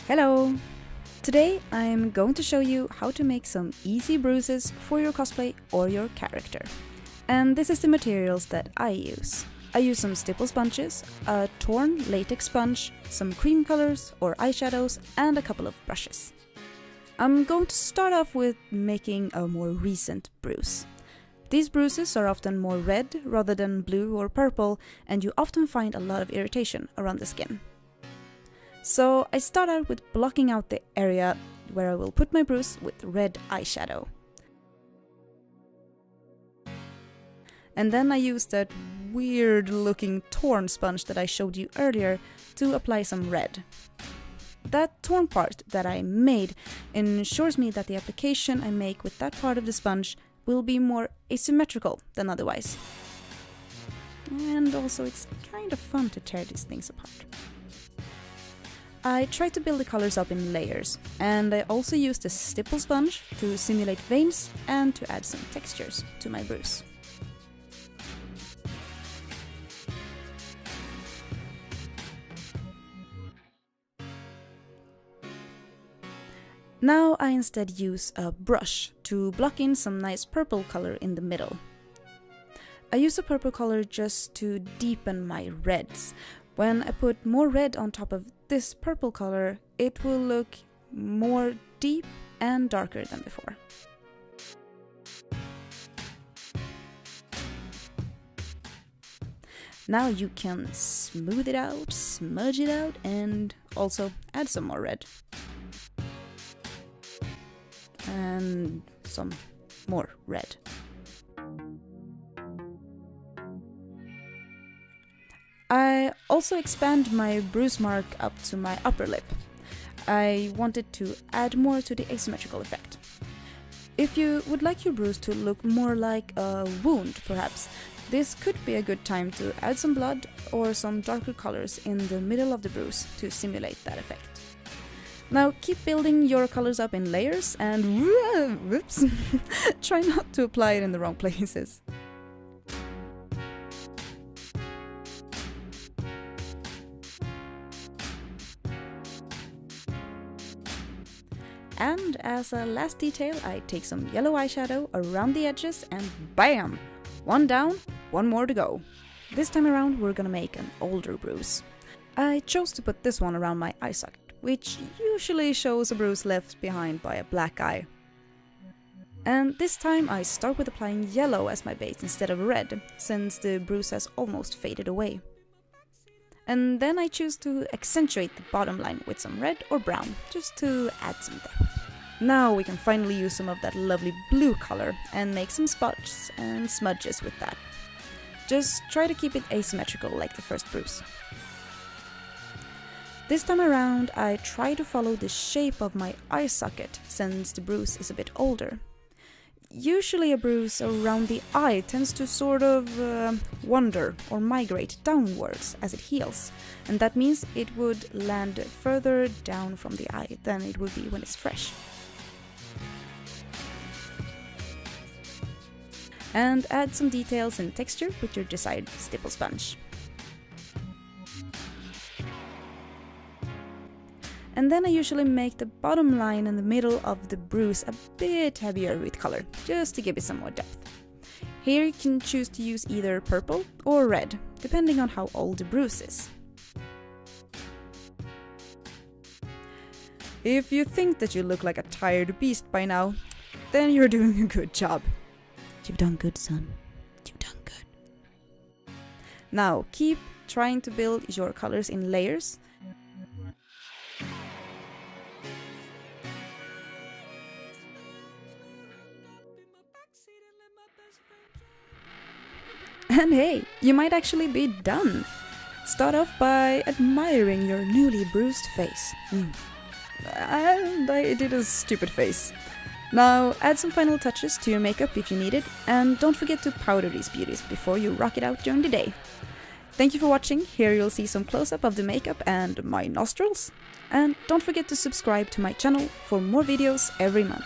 Hello! Today I'm going to show you how to make some easy bruises for your cosplay or your character. And this is the materials that I use. I use some stipple sponges, a torn latex sponge, some cream colors or eyeshadows, and a couple of brushes. I'm going to start off with making a more recent bruise. These bruises are often more red rather than blue or purple, and you often find a lot of irritation around the skin. So I start out with blocking out the area where I will put my bruise with red eyeshadow. And then I use that weird looking torn sponge that I showed you earlier to apply some red. That torn part that I made ensures me that the application I make with that part of the sponge will be more asymmetrical than otherwise. And also it's kind of fun to tear these things apart. I try to build the colors up in layers, and I also use the stipple sponge to simulate veins and to add some textures to my bruise. Now I instead use a brush to block in some nice purple color in the middle. I use a purple color just to deepen my reds. When I put more red on top of this purple color, it will look more deep and darker than before. Now you can smooth it out, smudge it out, and also add some more red. And some more red. I also expand my bruise mark up to my upper lip. I wanted to add more to the asymmetrical effect. If you would like your bruise to look more like a wound, perhaps, this could be a good time to add some blood or some darker colors in the middle of the bruise to simulate that effect. Now keep building your colors up in layers and whoops, try not to apply it in the wrong places. And as a last detail, I take some yellow eyeshadow around the edges and bam! One down, one more to go. This time around we're gonna make an older bruise. I chose to put this one around my eye socket, which usually shows a bruise left behind by a black eye. And this time I start with applying yellow as my base instead of red, since the bruise has almost faded away. And then I choose to accentuate the bottom line with some red or brown, just to add some depth. Now we can finally use some of that lovely blue color and make some spots and smudges with that. Just try to keep it asymmetrical like the first bruise. This time around I try to follow the shape of my eye socket, since the bruise is a bit older. Usually a bruise around the eye tends to sort of wander or migrate downwards as it heals, and that means it would land further down from the eye than it would be when it's fresh. And add some details and texture with your desired stipple sponge. And then I usually make the bottom line in the middle of the bruise a bit heavier with color, just to give it some more depth. Here you can choose to use either purple or red, depending on how old the bruise is. If you think that you look like a tired beast by now, then you're doing a good job. You've done good, son. You've done good. Now keep trying to build your colors in layers. And hey, you might actually be done! Start off by admiring your newly bruised face. And I did a stupid face. Now add some final touches to your makeup if you need it, and don't forget to powder these beauties before you rock it out during the day. Thank you for watching. Here you'll see some close-up of the makeup and my nostrils. And don't forget to subscribe to my channel for more videos every month.